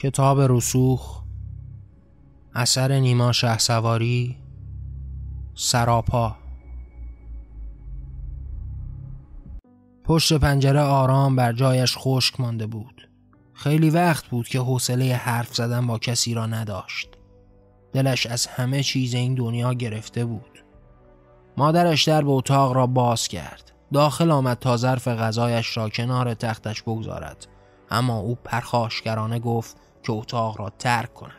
کتاب رسوخ، اثر نیما شهسواری، سراپا. پشت پنجره آرام بر جایش خشک مانده بود. خیلی وقت بود که حوصله حرف زدن با کسی را نداشت. دلش از همه چیز این دنیا گرفته بود. مادرش در به اتاق را باز کرد. داخل آمد تا ظرف غذایش را کنار تختش بگذارد، اما او پرخاشگرانه گفت که اتاق را ترک کند.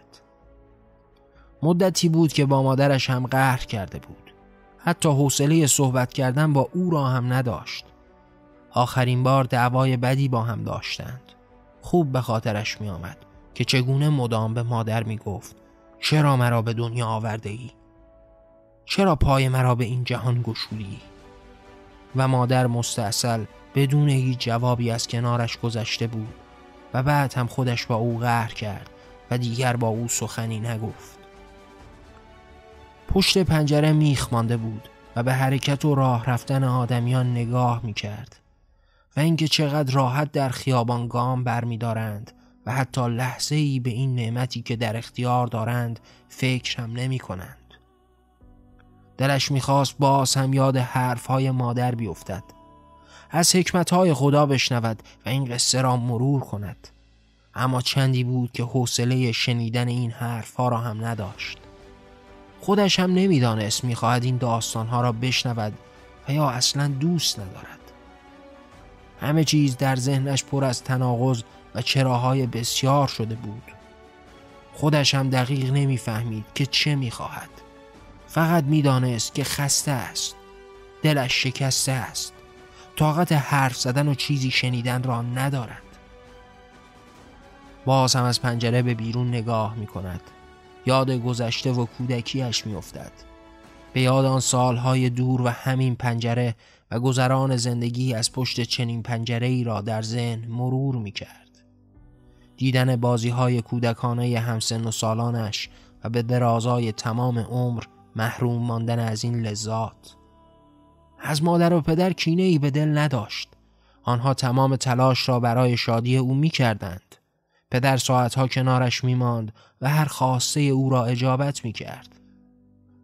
مدتی بود که با مادرش هم قهر کرده بود. حتی حوصله صحبت کردن با او را هم نداشت. آخرین بار دعوای بدی با هم داشتند. خوب به خاطرش می آمد که چگونه مدام به مادر می گفت چرا مرا به دنیا آورده ای؟ چرا پای مرا به این جهان گشودی؟ و مادر مستعسل بدون هیچ جوابی از کنارش گذشته بود و بعد هم خودش با او قهر کرد و دیگر با او سخنی نگفت. پشت پنجره میخ مانده بود و به حرکت و راه رفتن آدمیان نگاه میکرد و اینکه چقدر راحت در خیابان گام برمی‌دارند و حتی لحظه‌ای به این نعمتی که در اختیار دارند فکر هم نمی‌کنند. دلش می‌خواست باز هم یاد حرف‌های مادر بیفتد، از حکمت‌های خدا بشنود و این قصه را مرور کند. اما چندی بود که حوصله شنیدن این حرف‌ها را هم نداشت. خودش هم نمی‌دانست می‌خواهد این داستان‌ها را بشنود و یا اصلاً دوست ندارد. همه چیز در ذهنش پر از تناقض و چراهای بسیار شده بود. خودش هم دقیق نمی‌فهمید که چه می‌خواهد. فقط می‌دانست که خسته است. دلش شکسته است. طاقت حرف زدن و چیزی شنیدن را ندارد. باز هم از پنجره به بیرون نگاه می‌کند. یاد گذشته و کودکیش می‌افتد. به یاد آن سالهای دور و همین پنجره و گذران زندگی از پشت چنین پنجره‌ای را در ذهن مرور می‌کرد. دیدن بازی‌های کودکانه همسن و سالانش و به درازای تمام عمر محروم ماندن از این لذات. از مادر و پدر کینه‌ای به دل نداشت. آنها تمام تلاش را برای شادی او می‌کردند. پدر ساعتها کنارش می‌ماند و هر خواسته او را اجابت می‌کرد.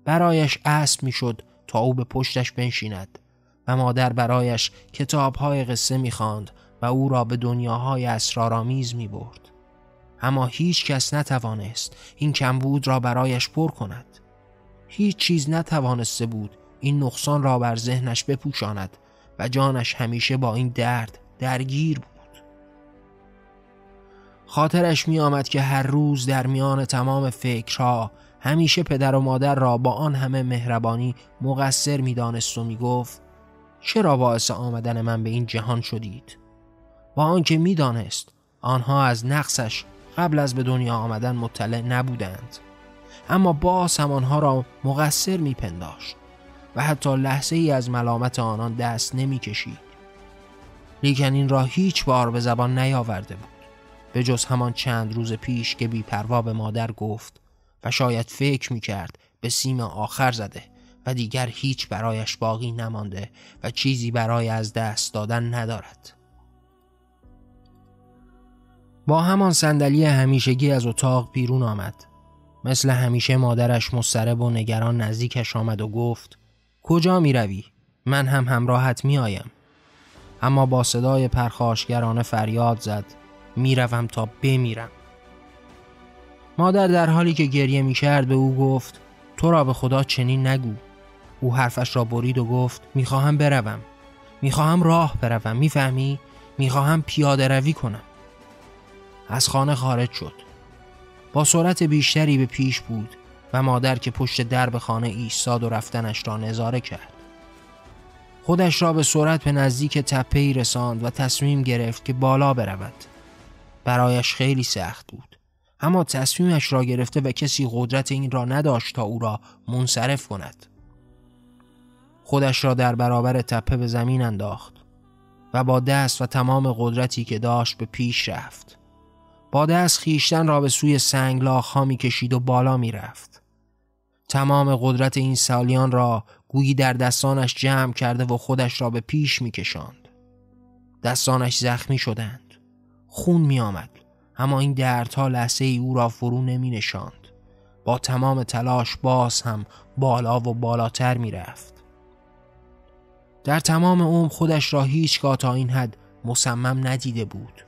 برایش اسب می‌شد تا او به پشتش بنشیند و مادر برایش کتاب‌های قصه می‌خواند و او را به دنیاهای اسرارآمیز می‌برد. اما هیچ کس نتوانست این کمبود را برایش پر کند. هیچ چیز نتوانسته بود این نقصان را بر ذهنش بپوشاند و جانش همیشه با این درد درگیر بود. خاطرش می آمد که هر روز در میان تمام فکرها همیشه پدر و مادر را با آن همه مهربانی مقصر می دانست و می گفت چرا باعث آمدن من به این جهان شدید؟ با آنکه می دانست آنها از نقصش قبل از به دنیا آمدن مطلع نبودند، اما باز هم آنها را مقصر می پنداشت و حتی لحظه ای از ملامت آنان دست نمی کشید. لیکن این را هیچ بار به زبان نیاورده بود، به جز همان چند روز پیش که بی‌پروا به مادر گفت و شاید فکر می کرد به سیم آخر زده و دیگر هیچ برایش باقی نمانده و چیزی برای از دست دادن ندارد. با همان صندلی همیشگی از اتاق بیرون آمد. مثل همیشه مادرش مضطرب و نگران نزدیکش آمد و گفت کجا می روی؟ من هم همراهت می آیم. اما با صدای پرخاشگرانه فریاد زد می روم تا بمیرم. مادر در حالی که گریه می کرد به او گفت تو را به خدا چنین نگو. او حرفش را برید و گفت می خواهم بروم. می خواهم راه بروم. می فهمی؟ می خواهم پیاده روی کنم. از خانه خارج شد. با سرعت بیشتری به پیش بود و مادر که پشت درب خانه ایستاد و رفتنش را نظاره کرد. خودش را به سرعت به نزدیک تپه‌ای رساند و تصمیم گرفت که بالا برود. برایش خیلی سخت بود، اما تصمیمش را گرفته و کسی قدرت این را نداشت تا او را منصرف کند. خودش را در برابر تپه به زمین انداخت و با دست و تمام قدرتی که داشت به پیش رفت. با دست خیشتن را به سوی سنگلاخ‌ها می‌کشید و بالا می‌رفت. تمام قدرت این سالیان را گویی در دستانش جمع کرده و خودش را به پیش می‌کشاند. دستانش زخمی شدند. خون می‌آمد، اما این دردها لحظه ای او را فرو نمی نشاند. با تمام تلاش باز هم بالا و بالاتر می رفت. در تمام عمر خودش را هیچگاه تا این حد مصمم ندیده بود.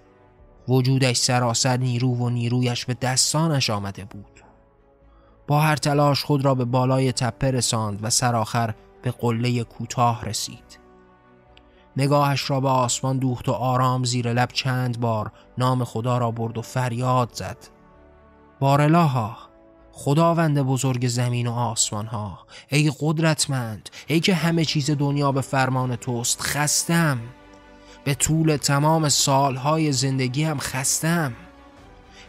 وجودش سراسر نیرو و نیرویش به دستانش آمده بود. با هر تلاش خود را به بالای تپه رساند و سرآخر به قله کوتاه رسید. نگاهش را به آسمان دوخت و آرام زیر لب چند بار نام خدا را برد و فریاد زد: بارالها، خداوند بزرگ زمین و آسمان ها، ای قدرتمند، ای که همه چیز دنیا به فرمان توست، خستم. به طول تمام سالهای زندگیم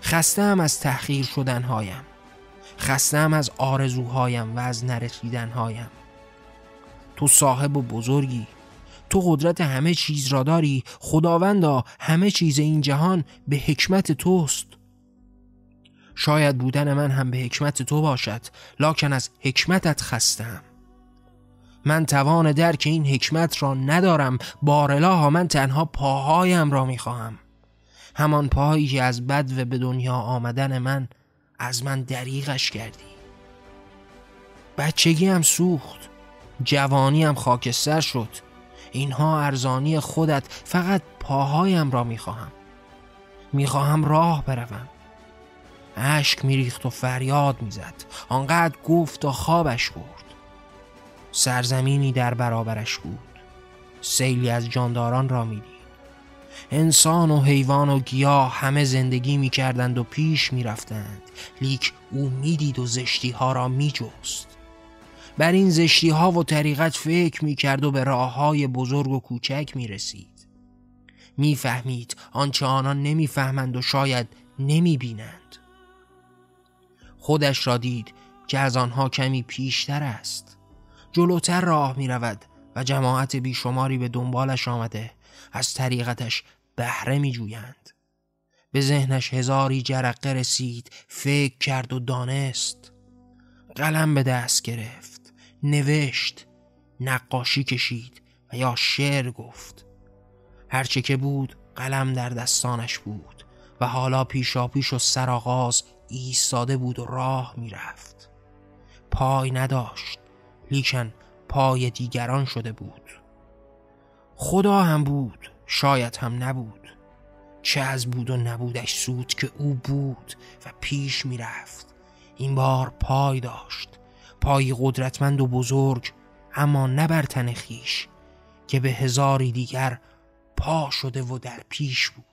خستم از تحقیر شدنهایم، خستم از آرزوهایم و از نرسیدنهایم. تو صاحب و بزرگی، تو قدرت همه چیز را داری. خداوندا، همه چیز این جهان به حکمت توست. شاید بودن من هم به حکمت تو باشد، لکن از حکمتت خستم. من توان درک این حکمت را ندارم. بارالها، من تنها پاهایم را میخواهم. همان پاهایی که از بدو به دنیا آمدن من از من دریغش کردی. بچگیم سوخت، جوانیم خاکستر شد. اینها ارزانی خودت، فقط پاهایم را میخواهم راه بروم. اشک میریخت و فریاد میزد. آنقدر گفت تا خوابش برد. سرزمینی در برابرش بود. سیلی از جانداران را میدید. انسان و حیوان و گیاه همه زندگی میکردند و پیش میرفتند، لیک او میدید و زشتی ها را میجست. بر این زشتی ها و طریقت فکر میکرد و به راه های بزرگ و کوچک میرسید. میفهمید آنچه آنان نمیفهمند و شاید نمیبینند. خودش را دید که از آنها کمی پیشتر است. جلوتر راه میرود و جماعت بیشماری به دنبالش آمده از طریقتش بهره میجویند. به ذهنش هزاری جرقه رسید. فکر کرد و دانست. قلم به دست گرفت، نوشت، نقاشی کشید و یا شعر گفت. هرچه که بود قلم در دستانش بود و حالا پیشاپیش و سرآغاز ایستاده بود و راه میرفت. پای نداشت، لیکن پای دیگران شده بود. خدا هم بود، شاید هم نبود. چه از بود و نبودش سود که او بود و پیش میرفت. این بار پای داشت، پای قدرتمند و بزرگ، اما نه بر تن خویش که به هزاری دیگر پا شده و در پیش بود.